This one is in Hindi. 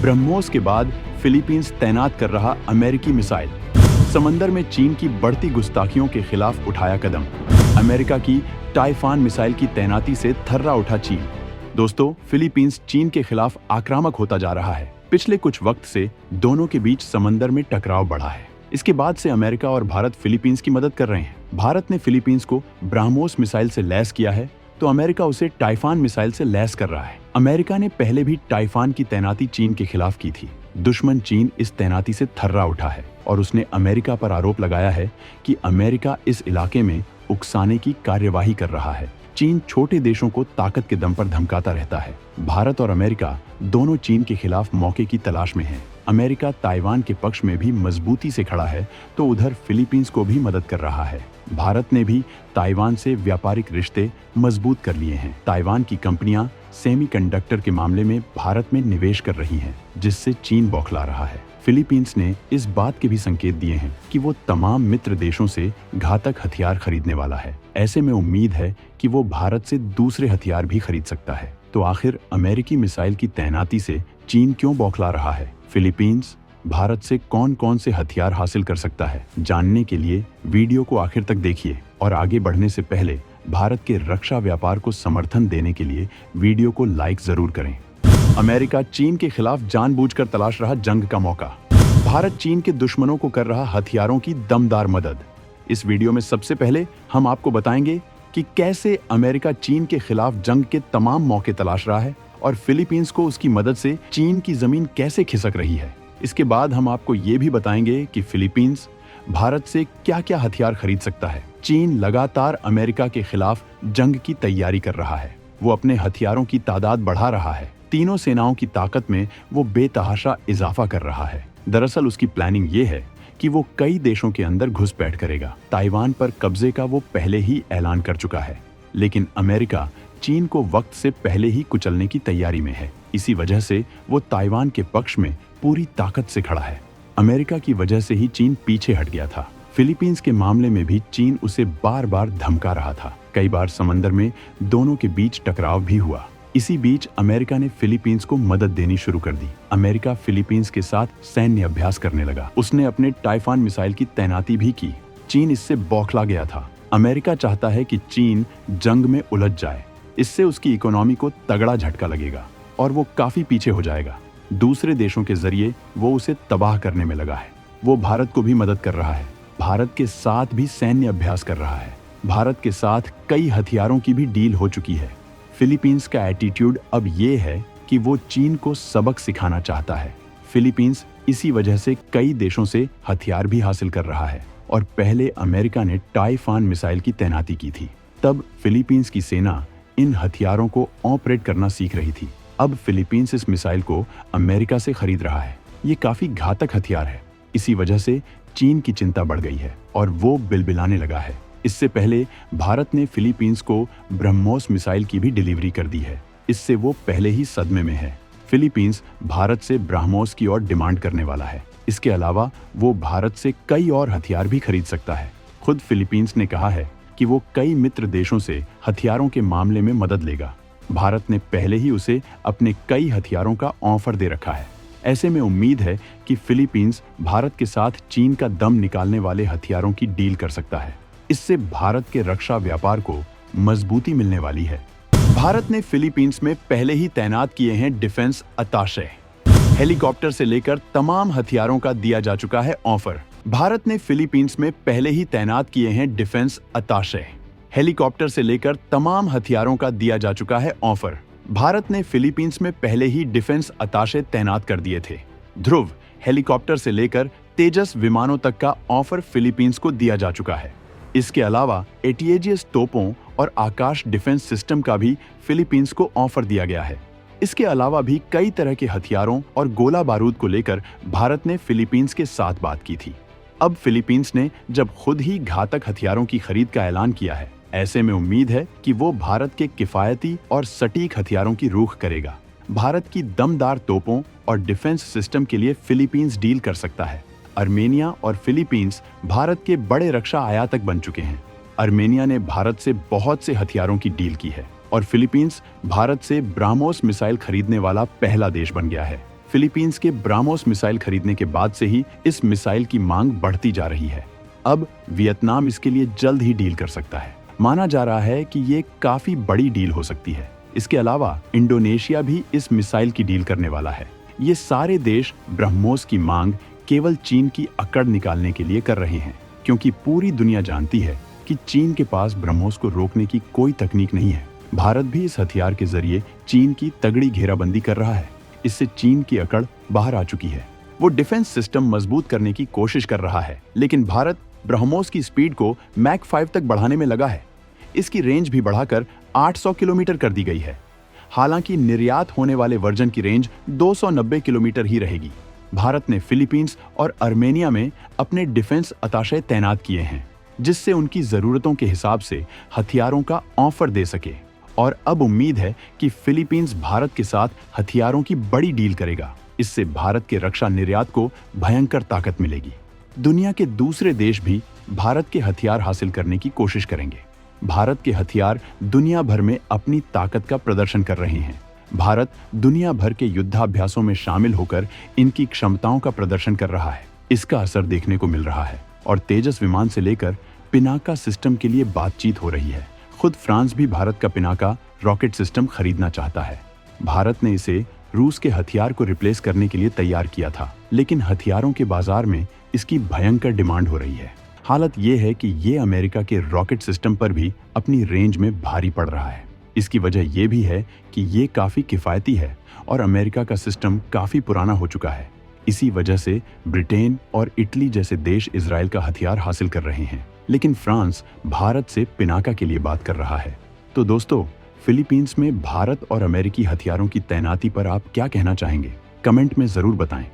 ब्रह्मोस के बाद फिलीपींस तैनात कर रहा अमेरिकी मिसाइल। समंदर में चीन की बढ़ती गुस्ताखियों के खिलाफ उठाया कदम। अमेरिका की टाइफान मिसाइल की तैनाती से थर्रा उठा चीन। दोस्तों, फिलीपींस चीन के खिलाफ आक्रामक होता जा रहा है। पिछले कुछ वक्त से दोनों के बीच समंदर में टकराव बढ़ा है। इसके बाद से अमेरिका और भारत फिलीपींस की मदद कर रहे हैं। भारत ने फिलीपींस को ब्रह्मोस मिसाइल से लैस किया है, तो अमेरिका उसे टाइफान मिसाइल से लैस कर रहा है। अमेरिका ने पहले भी टाइफान की तैनाती चीन के खिलाफ की थी। दुश्मन चीन इस तैनाती से थर्रा उठा है और उसने अमेरिका पर आरोप लगाया है कि अमेरिका इस इलाके में उकसाने की कार्यवाही कर रहा है। चीन छोटे देशों को ताकत के दम पर धमकाता रहता है। भारत और अमेरिका दोनों चीन के खिलाफ मौके की तलाश में हैं। अमेरिका ताइवान के पक्ष में भी मजबूती से खड़ा है, तो उधर फिलीपींस को भी मदद कर रहा है। भारत ने भी ताइवान से व्यापारिक रिश्ते मजबूत कर लिए हैं। ताइवान की कंपनियां सेमीकंडक्टर के मामले में भारत में निवेश कर रही हैं, जिससे चीन बौखला रहा है। फिलीपींस ने इस बात के भी संकेत दिए हैं कि वो तमाम मित्र देशों से घातक हथियार खरीदने वाला है। ऐसे में उम्मीद है कि वो भारत से दूसरे हथियार भी खरीद सकता है। तो आखिर अमेरिकी मिसाइल की तैनाती से चीन क्यों बौखला रहा है? फिलीपींस भारत से कौन कौन से हथियार हासिल कर सकता है? जानने के लिए वीडियो को आखिर तक देखिए और आगे बढ़ने से पहले भारत के रक्षा व्यापार को समर्थन देने के लिए वीडियो को लाइक जरूर करें। अमेरिका चीन के खिलाफ जानबूझकर तलाश रहा जंग का मौका। भारत चीन के दुश्मनों को कर रहा हथियारों की दमदार मदद। इस वीडियो में सबसे पहले हम आपको बताएंगे कि कैसे अमेरिका चीन के खिलाफ जंग के तमाम मौके तलाश रहा है और फिलीपींस को उसकी मदद से चीन की जमीन कैसे खिसक रही है। इसके बाद हम आपको ये भी बताएंगे कि फिलीपींस भारत से क्या क्या हथियार खरीद सकता है। चीन लगातार अमेरिका के खिलाफ जंग की तैयारी कर रहा है। वो अपने हथियारों की तादाद बढ़ा रहा है। तीनों सेनाओं की ताकत में वो बेतहाशा इजाफा कर रहा है। दरअसल उसकी प्लानिंग ये है कि वो कई देशों के अंदर घुसपैठ करेगा। ताइवान पर कब्जे का वो पहले ही ऐलान कर चुका है, लेकिन अमेरिका चीन को वक्त से पहले ही कुचलने की तैयारी में है। इसी वजह से वो ताइवान के पक्ष में पूरी ताकत से खड़ा है। अमेरिका की वजह से ही चीन पीछे हट गया था। फिलीपींस के मामले में भी चीन उसे बार बार धमका रहा था। कई बार समंदर में दोनों के बीच टकराव भी हुआ। इसी बीच अमेरिका ने फिलीपींस को मदद देनी शुरू कर दी। अमेरिका फिलीपींस के साथ सैन्य अभ्यास करने लगा। उसने अपने टाइफान मिसाइल की तैनाती भी की। चीन इससे बौखला गया था। अमेरिका चाहता है कि चीन जंग में उलझ जाए। इससे उसकी इकोनॉमी को तगड़ा झटका लगेगा और वो काफी पीछे हो जाएगा। दूसरे देशों के जरिए वो उसे तबाह करने में लगा है। वो भारत को भी मदद कर रहा है। भारत के साथ भी सैन्य अभ्यास कर रहा है। भारत के साथ कई हथियारों की भी डील हो चुकी है। फिलीपींस का एटीट्यूड अब ये है कि वो चीन को सबक सिखाना चाहता है। फिलीपींस इसी वजह से कई देशों से हथियार भी हासिल कर रहा है और पहले अमेरिका ने टाइफान मिसाइल की तैनाती की थी। तब फिलीपींस की सेना इन हथियारों को ऑपरेट करना सीख रही थी। अब फिलीपींस इस मिसाइल को अमेरिका से खरीद रहा है। ये काफी घातक हथियार है। इसी वजह से चीन की चिंता बढ़ गई है और वो बिलबिलाने लगा है। इससे पहले भारत ने फिलीपींस को ब्रह्मोस मिसाइल की भी डिलीवरी कर दी है। इससे वो पहले ही सदमे में है। फिलीपींस भारत से ब्रह्मोस की ओर डिमांड करने वाला है। इसके अलावा वो भारत से कई और हथियार भी खरीद सकता है। खुद फिलीपींस ने कहा है कि वो कई मित्र देशों से हथियारों के मामले में मदद लेगा। भारत ने पहले ही उसे अपने कई हथियारों का ऑफर दे रखा है। ऐसे में उम्मीद है कि फिलीपींस भारत के साथ चीन का दम निकालने वाले हथियारों की डील कर सकता है। इससे भारत के रक्षा व्यापार को मजबूती मिलने वाली है। भारत ने फिलीपींस में पहले ही तैनात किए हैं डिफेंस अताशे। हेलीकॉप्टर से लेकर तमाम हथियारों का दिया जा चुका है ऑफर। भारत ने फिलीपींस में पहले ही तैनात किए हैं डिफेंस अताशे। हेलीकॉप्टर से लेकर तमाम हथियारों का दिया जा चुका है ऑफर। भारत ने फिलीपींस में पहले ही डिफेंस अताशे तैनात कर दिए थे। ध्रुव हेलीकॉप्टर से लेकर तेजस विमानों तक का ऑफर फिलीपींस को दिया जा चुका है। इसके अलावा एटीएजीएस तोपों और आकाश डिफेंस सिस्टम का भी फिलीपींस को ऑफर दिया गया है। इसके अलावा भी कई तरह के हथियारों और गोला बारूद को लेकर भारत ने फिलीपींस के साथ बात की थी। अब फिलीपींस ने जब खुद ही घातक हथियारों की खरीद का ऐलान किया है, ऐसे में उम्मीद है कि वो भारत के किफायती और सटीक हथियारों की रूख करेगा। भारत की दमदार तोपों और डिफेंस सिस्टम के लिए फिलीपींस डील कर सकता है। अर्मेनिया और फिलीपींस भारत के बड़े रक्षा आयातक बन चुके हैं। अर्मेनिया ने भारत से बहुत से हथियारों की डील की है और फिलीपींस भारत से ब्रह्मोस मिसाइल खरीदने वाला पहला देश बन गया है। फिलीपींस के ब्राह्मोस मिसाइल खरीदने के बाद से ही इस मिसाइल की मांग बढ़ती जा रही है। अब वियतनाम इसके लिए जल्द ही डील कर सकता है। माना जा रहा है कि ये काफी बड़ी डील हो सकती है। इसके अलावा इंडोनेशिया भी इस मिसाइल की डील करने वाला है। ये सारे देश ब्रह्मोस की मांग केवल चीन की अकड़ निकालने के लिए कर रहे हैं, क्योंकि पूरी दुनिया जानती है कि चीन के पास ब्रह्मोस को रोकने की कोई तकनीक नहीं है। भारत भी इस हथियार के जरिए चीन की तगड़ी घेराबंदी कर रहा है। इससे चीन की अकड़ बाहर आ चुकी है। वो डिफेंस सिस्टम मजबूत करने की कोशिश कर रहा है, लेकिन भारत ब्रह्मोस की स्पीड को मैक 5 तक बढ़ाने में लगा है। इसकी रेंज भी बढ़ाकर 800 किलोमीटर कर दी गई है। हालांकि निर्यात होने वाले वर्जन की रेंज 290 किलोमीटर ही रहेगी। भारत ने फिलीपींस और आर्मेनिया में अपने डिफेंस अताशे तैनात किए हैं, जिससे उनकी जरूरतों के हिसाब से हथियारों का ऑफर दे सके। और अब उम्मीद है कि फिलीपींस भारत के साथ हथियारों की बड़ी डील करेगा। इससे भारत के रक्षा निर्यात को भयंकर ताकत मिलेगी। दुनिया के दूसरे देश भी भारत के हथियार हासिल करने की कोशिश करेंगे। भारत के हथियार दुनिया भर में अपनी ताकत का प्रदर्शन कर रहे हैं। भारत दुनिया भर के युद्धाभ्यासों में शामिल होकर इनकी क्षमताओं का प्रदर्शन कर रहा है। इसका असर देखने को मिल रहा है और तेजस विमान से लेकर पिनाका सिस्टम के लिए बातचीत हो रही है। खुद फ्रांस भी भारत का पिनाका रॉकेट सिस्टम खरीदना चाहता है। भारत ने इसे रूस के हथियार को रिप्लेस करने के लिए तैयार किया था, लेकिन हथियारों के बाजार में इसकी भयंकर डिमांड हो रही है। हालत ये है कि ये अमेरिका के रॉकेट सिस्टम पर भी अपनी रेंज में भारी पड़ रहा है। इसकी वजह ये भी है कि ये काफी किफायती है और अमेरिका का सिस्टम काफी पुराना हो चुका है। इसी वजह से ब्रिटेन और इटली जैसे देश इजराइल का हथियार हासिल कर रहे हैं, लेकिन फ्रांस भारत से पिनाका के लिए बात कर रहा है। तो दोस्तों, फिलीपींस में भारत और अमेरिकी हथियारों की तैनाती पर आप क्या कहना चाहेंगे? कमेंट में जरूर बताएं।